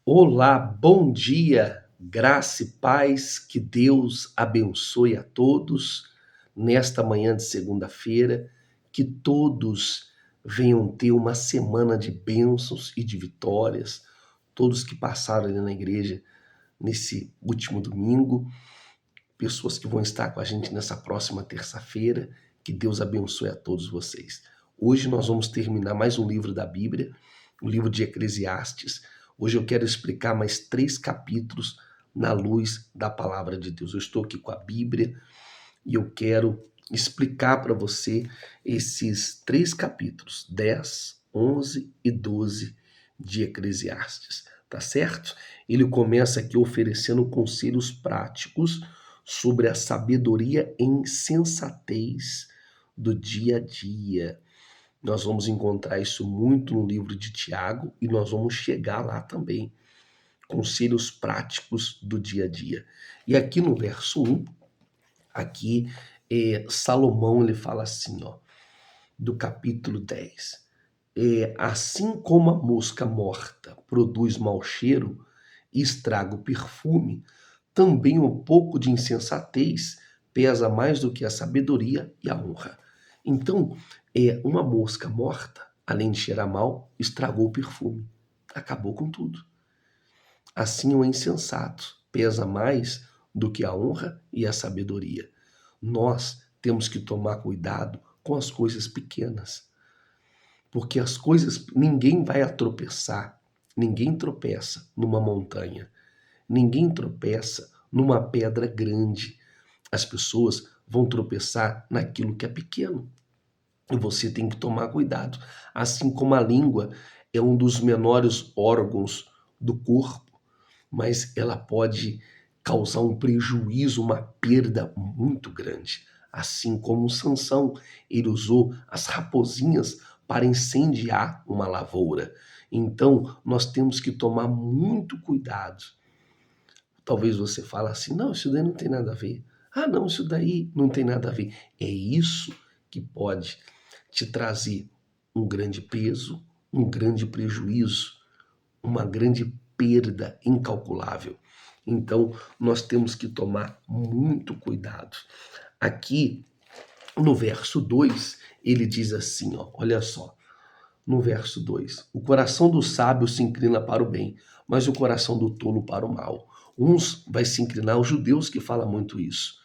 Olá, bom dia, graça e paz, que Deus abençoe a todos nesta manhã de segunda-feira, que todos venham ter uma semana de bênçãos e de vitórias, todos que passaram ali na igreja nesse último domingo, pessoas que vão estar com a gente nessa próxima terça-feira, que Deus abençoe a todos vocês. Hoje nós vamos terminar mais um livro da Bíblia, o livro de Eclesiastes. Hoje eu quero explicar mais 3 capítulos na luz da palavra de Deus. Eu estou aqui com a Bíblia e eu quero explicar para você esses 3 capítulos, 10, 11 e 12 de Eclesiastes, tá certo? Ele começa aqui oferecendo conselhos práticos sobre a sabedoria e insensatez do dia a dia. Nós vamos encontrar isso muito no livro de Tiago e nós vamos chegar lá também. Conselhos práticos do dia a dia. E aqui no verso 1, aqui Salomão ele fala assim, ó, do capítulo 10. Assim como a mosca morta produz mau cheiro e estraga o perfume, também um pouco de insensatez pesa mais do que a sabedoria e a honra. Então, uma mosca morta, além de cheirar mal, estragou o perfume. Acabou com tudo. Assim, o insensato pesa mais do que a honra e a sabedoria. Nós temos que tomar cuidado com as coisas pequenas. Porque as coisas, ninguém vai tropeçar, ninguém tropeça numa montanha, ninguém tropeça numa pedra grande. As pessoas vão tropeçar naquilo que é pequeno. E você tem que tomar cuidado. Assim como a língua é um dos menores órgãos do corpo, mas ela pode causar um prejuízo, uma perda muito grande. Assim como Sansão, ele usou as raposinhas para incendiar uma lavoura. Então, nós temos que tomar muito cuidado. Talvez você fale assim, não, isso daí não tem nada a ver. Ah, não, isso daí não tem nada a ver. É isso que pode te trazer um grande peso, um grande prejuízo, uma grande perda incalculável. Então, nós temos que tomar muito cuidado. Aqui, no verso 2, ele diz assim, ó, olha só, no verso 2, o coração do sábio se inclina para o bem, mas o coração do tolo para o mal. Uns vai se inclinar, os judeus que falam muito isso.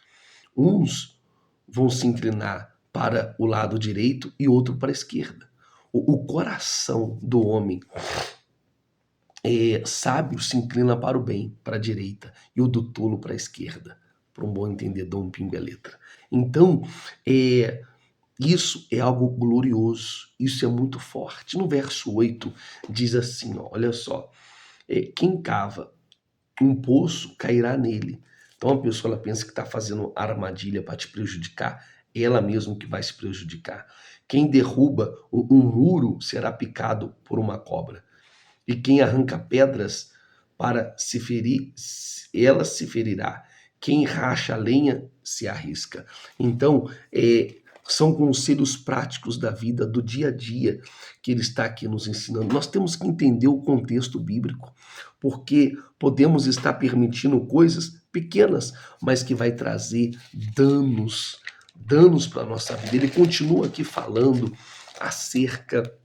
Uns vão se inclinar para o lado direito e outro para a esquerda. O coração do homem sábio se inclina para o bem, para a direita, e o do tolo para a esquerda. Para um bom entendedor, um pingo é letra. Então, isso é algo glorioso, isso é muito forte. No verso 8 diz assim, ó, olha só, quem cava um poço cairá nele. Então a pessoa ela pensa que está fazendo armadilha para te prejudicar, ela mesma que vai se prejudicar. Quem derruba um muro será picado por uma cobra. E quem arranca pedras para se ferir, ela se ferirá. Quem racha a lenha se arrisca. Então, são conselhos práticos da vida, do dia a dia, que ele está aqui nos ensinando. Nós temos que entender o contexto bíblico, porque podemos estar permitindo coisas pequenas, mas que vai trazer danos para a nossa vida. Ele continua aqui falando acerca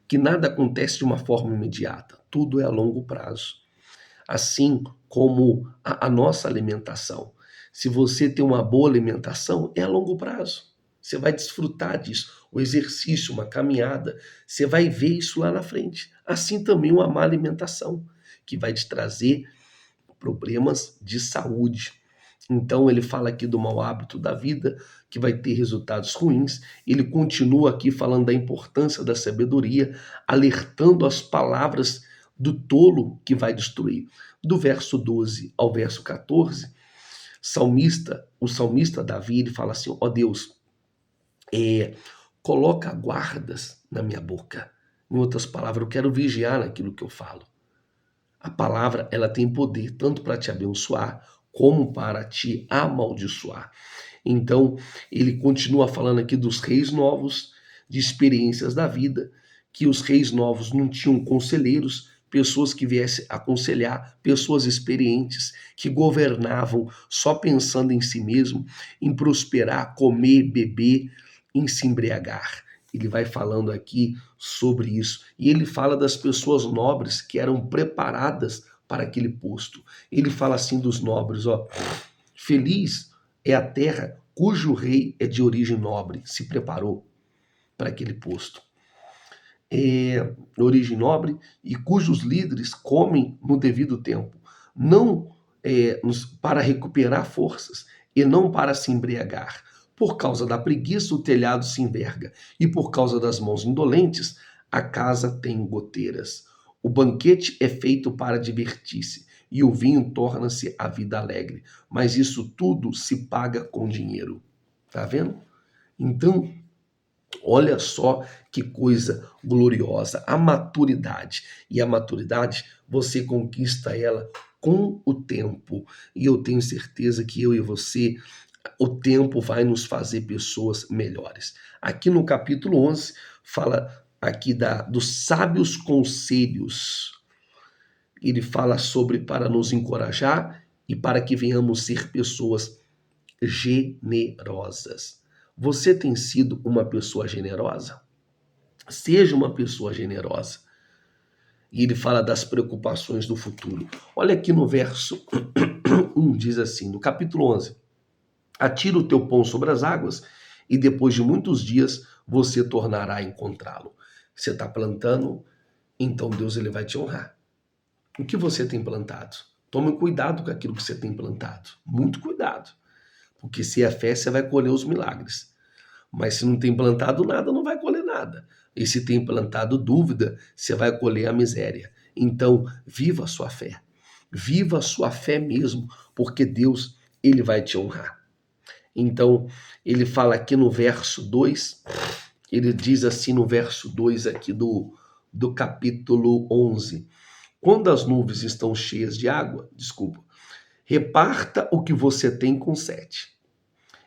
que nada acontece de uma forma imediata, tudo é a longo prazo. Assim como a nossa alimentação. Se você tem uma boa alimentação, é a longo prazo. Você vai desfrutar disso. O exercício, uma caminhada, você vai ver isso lá na frente. Assim também uma má alimentação, que vai te trazer problemas de saúde. Então ele fala aqui do mau hábito da vida, que vai ter resultados ruins. Ele continua aqui falando da importância da sabedoria, alertando as palavras do tolo que vai destruir. Do verso 12 ao verso 14, o salmista Davi, ele fala assim, ó Deus, coloca guardas na minha boca. Em outras palavras, eu quero vigiar naquilo que eu falo. A palavra, ela tem poder tanto para te abençoar, como para te amaldiçoar. Então, ele continua falando aqui dos reis novos, de experiências da vida, que os reis novos não tinham conselheiros, pessoas que viessem aconselhar, pessoas experientes que governavam só pensando em si mesmo, em prosperar, comer, beber, em se embriagar. Ele vai falando aqui sobre isso. E ele fala das pessoas nobres que eram preparadas para aquele posto. Ele fala assim dos nobres, ó: feliz é a terra cujo rei é de origem nobre, se preparou para aquele posto. Origem nobre e cujos líderes comem no devido tempo, não para recuperar forças e não para se embriagar. Por causa da preguiça, o telhado se enverga, e por causa das mãos indolentes, a casa tem goteiras. O banquete é feito para divertir-se, e o vinho torna-se a vida alegre, mas isso tudo se paga com dinheiro. Tá vendo? Então, olha só que coisa gloriosa, a maturidade. E a maturidade, você conquista ela com o tempo. E eu tenho certeza que eu e você, o tempo vai nos fazer pessoas melhores. Aqui no capítulo 11, fala aqui dos sábios conselhos. Ele fala sobre para nos encorajar e para que venhamos ser pessoas generosas. Você tem sido uma pessoa generosa? Seja uma pessoa generosa. E ele fala das preocupações do futuro. Olha aqui no verso 1, diz assim, no capítulo 11: atira o teu pão sobre as águas e depois de muitos dias você tornará a encontrá-lo. Você está plantando, então Deus ele vai te honrar. O que você tem plantado? Tome cuidado com aquilo que você tem plantado. Muito cuidado. Porque se é fé, você vai colher os milagres. Mas se não tem plantado nada, não vai colher nada. E se tem plantado dúvida, você vai colher a miséria. Então, viva a sua fé. Viva a sua fé mesmo, porque Deus, ele vai te honrar. Então, ele fala aqui no verso 2, ele diz assim no verso 2 aqui do capítulo 11: quando as nuvens estão cheias de água, reparta o que você tem com 7.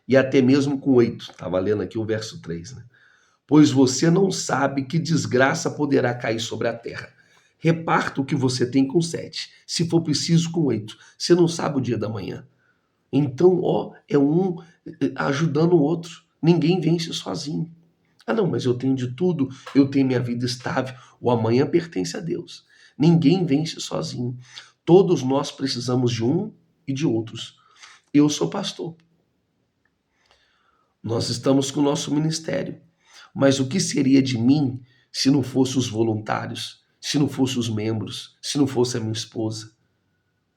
E até mesmo com 8. Estava lendo aqui o verso 3, né? Pois você não sabe que desgraça poderá cair sobre a terra. Reparta o que você tem com 7. Se for preciso, com 8. Você não sabe o dia da manhã. Então, ó, é um ajudando o outro. Ninguém vence sozinho. Ah, não, mas eu tenho de tudo, eu tenho minha vida estável. O amanhã pertence a Deus. Ninguém vence sozinho. Todos nós precisamos de um e de outros. Eu sou pastor. Nós estamos com o nosso ministério. Mas o que seria de mim se não fosse os voluntários, se não fosse os membros, se não fosse a minha esposa?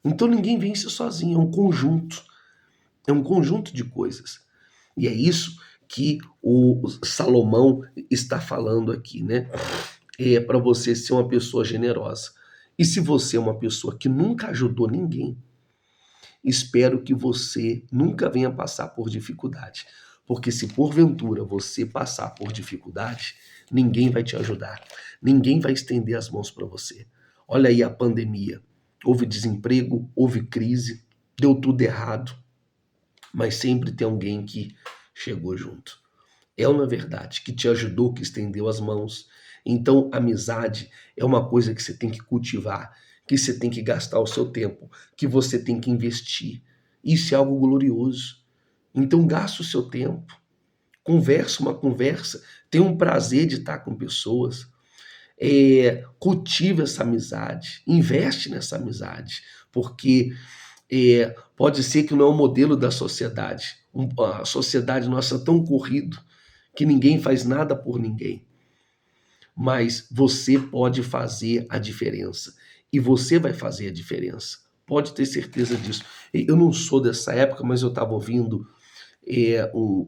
Então ninguém vence sozinho, é um conjunto. É um conjunto de coisas. E é isso que o Salomão está falando aqui, né? É para você ser uma pessoa generosa. E se você é uma pessoa que nunca ajudou ninguém, espero que você nunca venha passar por dificuldade. Porque se porventura você passar por dificuldade, ninguém vai te ajudar. Ninguém vai estender as mãos para você. Olha aí a pandemia. Houve desemprego, houve crise, deu tudo errado. Mas sempre tem alguém que chegou junto. É uma verdade, que te ajudou, que estendeu as mãos. Então, amizade é uma coisa que você tem que cultivar, que você tem que gastar o seu tempo, que você tem que investir. Isso é algo glorioso. Então, gasta o seu tempo, conversa uma conversa, tenha um prazer de estar com pessoas, cultiva essa amizade, investe nessa amizade, porque pode ser que não é o modelo da sociedade. A sociedade nossa é tão corrido que ninguém faz nada por ninguém. Mas você pode fazer a diferença. E você vai fazer a diferença. Pode ter certeza disso. Eu não sou dessa época, mas eu estava ouvindo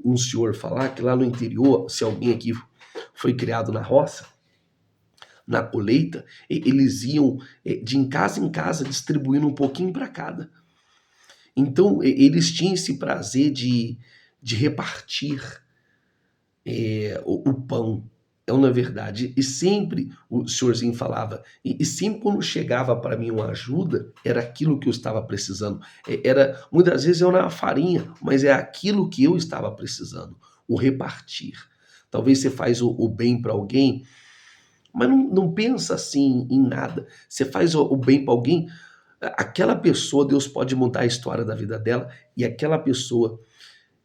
um senhor falar que lá no interior, se alguém aqui foi criado na roça, na colheita, eles iam de em casa distribuindo um pouquinho para cada. Então, eles tinham esse prazer de repartir o pão. É uma verdade. E sempre o senhorzinho falava, e sempre quando chegava para mim uma ajuda, era aquilo que eu estava precisando. Muitas vezes era uma farinha, mas é aquilo que eu estava precisando, o repartir. Talvez você faz o bem para alguém, Mas não pensa assim em nada. Você faz o bem para alguém, aquela pessoa, Deus pode mudar a história da vida dela e aquela pessoa,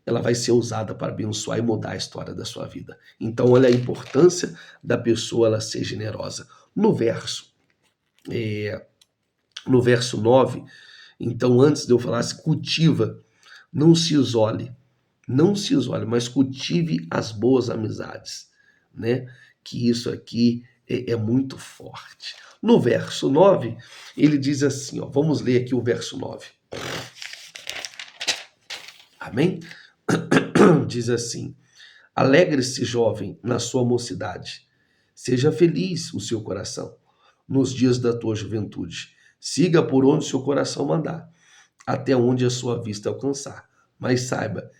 ela vai ser usada para abençoar e mudar a história da sua vida. Então, olha a importância da pessoa ela ser generosa. No verso 9, então antes de eu falar, se cultiva, não se isole, não se isole, mas cultive as boas amizades, né? Que isso aqui é muito forte. No verso 9, ele diz assim, ó, vamos ler aqui o verso 9. Amém? Diz assim: alegre-se, jovem, na sua mocidade. Seja feliz o seu coração nos dias da tua juventude. Siga por onde seu coração mandar, até onde a sua vista alcançar. Mas saiba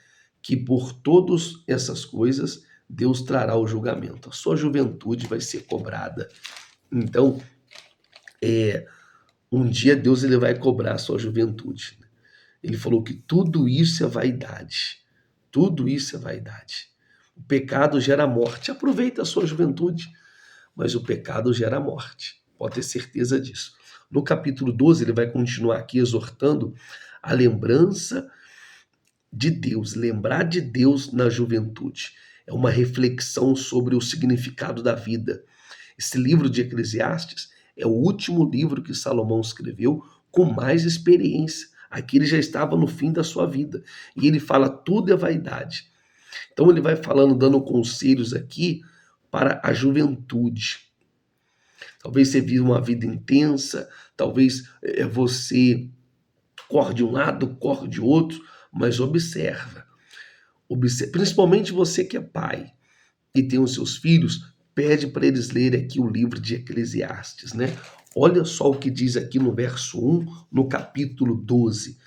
que por todas essas coisas Deus trará o julgamento. A sua juventude vai ser cobrada. Então, um dia Deus ele vai cobrar a sua juventude. Ele falou que tudo isso é vaidade. Tudo isso é vaidade. O pecado gera morte. Aproveita a sua juventude, mas o pecado gera morte. Pode ter certeza disso. No capítulo 12, ele vai continuar aqui exortando a lembrança de Deus, lembrar de Deus na juventude. É uma reflexão sobre o significado da vida. Esse livro de Eclesiastes é o último livro que Salomão escreveu com mais experiência. Aqui ele já estava no fim da sua vida. E ele fala, tudo é vaidade. Então ele vai falando, dando conselhos aqui para a juventude. Talvez você viva uma vida intensa, talvez você corre de um lado, corre de outro, mas observa. Principalmente você que é pai e tem os seus filhos, pede para eles lerem aqui o livro de Eclesiastes, né? Olha só o que diz aqui no verso 1, no capítulo 12.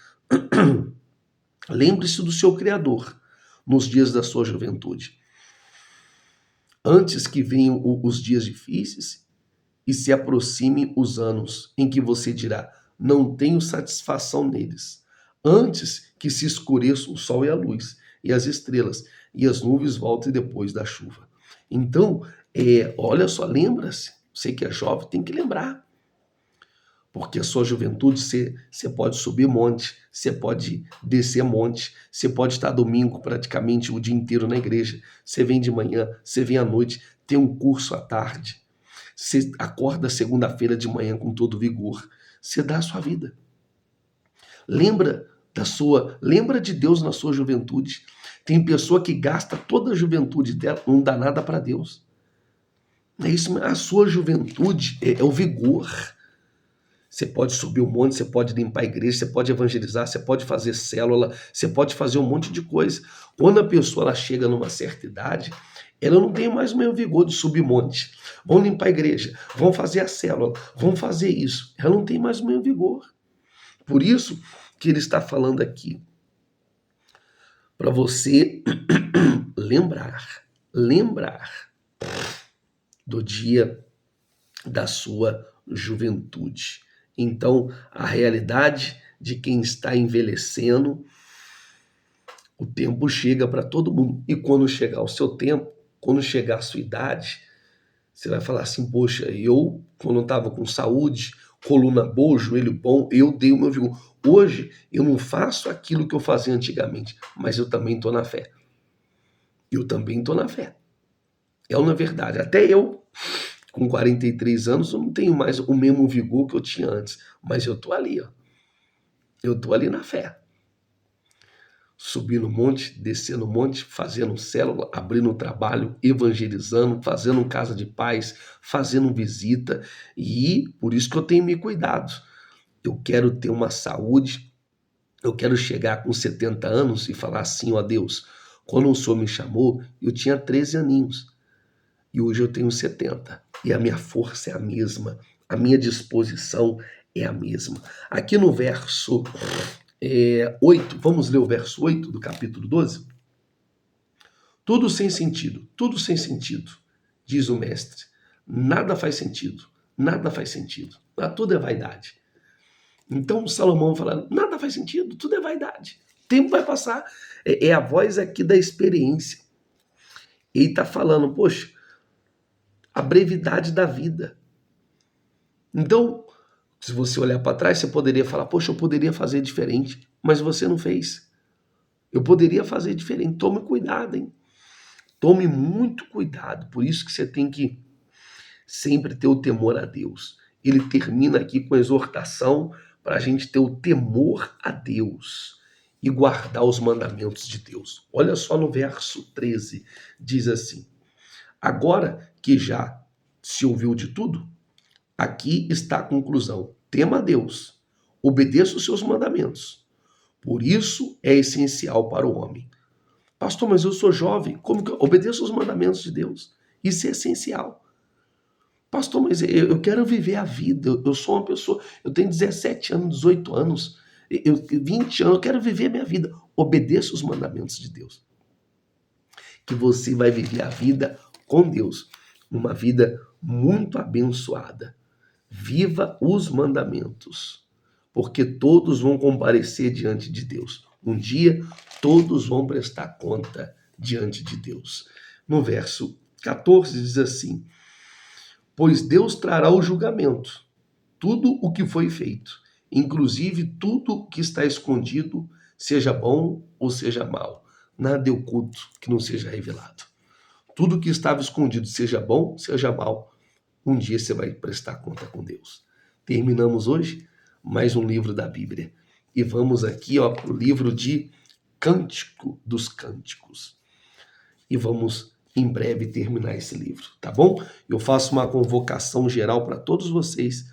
Lembre-se do seu Criador nos dias da sua juventude. Antes que venham os dias difíceis e se aproximem os anos em que você dirá, não tenho satisfação neles. Antes que se escureça o sol e a luz, e as estrelas, e as nuvens voltem depois da chuva. Então, olha só, lembra-se, você que é jovem tem que lembrar. Porque a sua juventude, você pode subir monte, você pode descer monte, você pode estar domingo praticamente o dia inteiro na igreja, você vem de manhã, você vem à noite, tem um curso à tarde, você acorda segunda-feira de manhã com todo vigor, você dá a sua vida. Lembra de Deus na sua juventude. Tem pessoa que gasta toda a juventude dela, não dá nada para Deus. É isso, a sua juventude é o vigor. Você pode subir um monte, você pode limpar a igreja, você pode evangelizar, você pode fazer célula, você pode fazer um monte de coisa. Quando a pessoa ela chega numa certa idade, ela não tem mais o mesmo vigor de subir monte. Vão limpar a igreja, vão fazer a célula, vão fazer isso. Ela não tem mais o mesmo vigor. Por isso que ele está falando aqui. Para você lembrar do dia da sua juventude. Então, a realidade de quem está envelhecendo, o tempo chega para todo mundo. E quando chegar o seu tempo, quando chegar a sua idade, você vai falar assim, poxa, eu, quando estava com saúde, coluna boa, joelho bom, eu dei o meu vigor. Hoje, eu não faço aquilo que eu fazia antigamente, mas eu também estou na fé. Eu também estou na fé. É uma verdade. Até eu, com 43 anos, eu não tenho mais o mesmo vigor que eu tinha antes. Mas eu tô ali, ó. Eu tô ali na fé. Subindo monte, descendo monte, fazendo célula, abrindo trabalho, evangelizando, fazendo casa de paz, fazendo visita. E por isso que eu tenho me cuidado. Eu quero ter uma saúde, eu quero chegar com 70 anos e falar assim, ó Deus, quando o Senhor me chamou, eu tinha 13 aninhos. E hoje eu tenho 70. E a minha força é a mesma. A minha disposição é a mesma. Aqui no verso 8, vamos ler o verso 8 do capítulo 12? Tudo sem sentido, diz o mestre. Nada faz sentido, nada faz sentido. Tudo é vaidade. Então Salomão fala, nada faz sentido, tudo é vaidade. O tempo vai passar. É a voz aqui da experiência. Ele está falando, poxa, a brevidade da vida. Então, se você olhar para trás, você poderia falar, poxa, eu poderia fazer diferente, mas você não fez. Eu poderia fazer diferente. Tome cuidado, hein? Tome muito cuidado. Por isso que você tem que sempre ter o temor a Deus. Ele termina aqui com a exortação para a gente ter o temor a Deus e guardar os mandamentos de Deus. Olha só no verso 13, diz assim: agora que já se ouviu de tudo, aqui está a conclusão. Tema a Deus, obedeça os seus mandamentos. Por isso é essencial para o homem. Pastor, mas eu sou jovem, como que eu obedeço os mandamentos de Deus? Isso é essencial. Pastor, mas eu quero viver a vida, eu sou uma pessoa, eu tenho 17 anos, 18 anos, 20 anos, eu quero viver a minha vida. Obedeça os mandamentos de Deus. Que você vai viver a vida com Deus, uma vida muito abençoada. Viva os mandamentos, porque todos vão comparecer diante de Deus. Um dia, todos vão prestar conta diante de Deus. No verso 14 diz assim: pois Deus trará o julgamento, tudo o que foi feito, inclusive tudo o que está escondido, seja bom ou seja mal. Nada é oculto que não seja revelado. Tudo que estava escondido, seja bom, seja mal, um dia você vai prestar conta com Deus. Terminamos hoje mais um livro da Bíblia. E vamos aqui para o livro de Cântico dos Cânticos. E vamos em breve terminar esse livro, tá bom? Eu faço uma convocação geral para todos vocês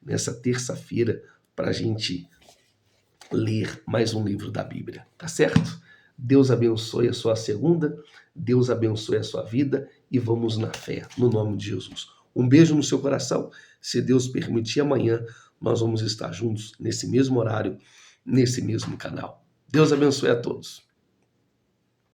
nessa terça-feira para a gente ler mais um livro da Bíblia, tá certo? Deus abençoe a sua segunda, Deus abençoe a sua vida e vamos na fé, no nome de Jesus. Um beijo no seu coração. Se Deus permitir, amanhã nós vamos estar juntos nesse mesmo horário, nesse mesmo canal. Deus abençoe a todos.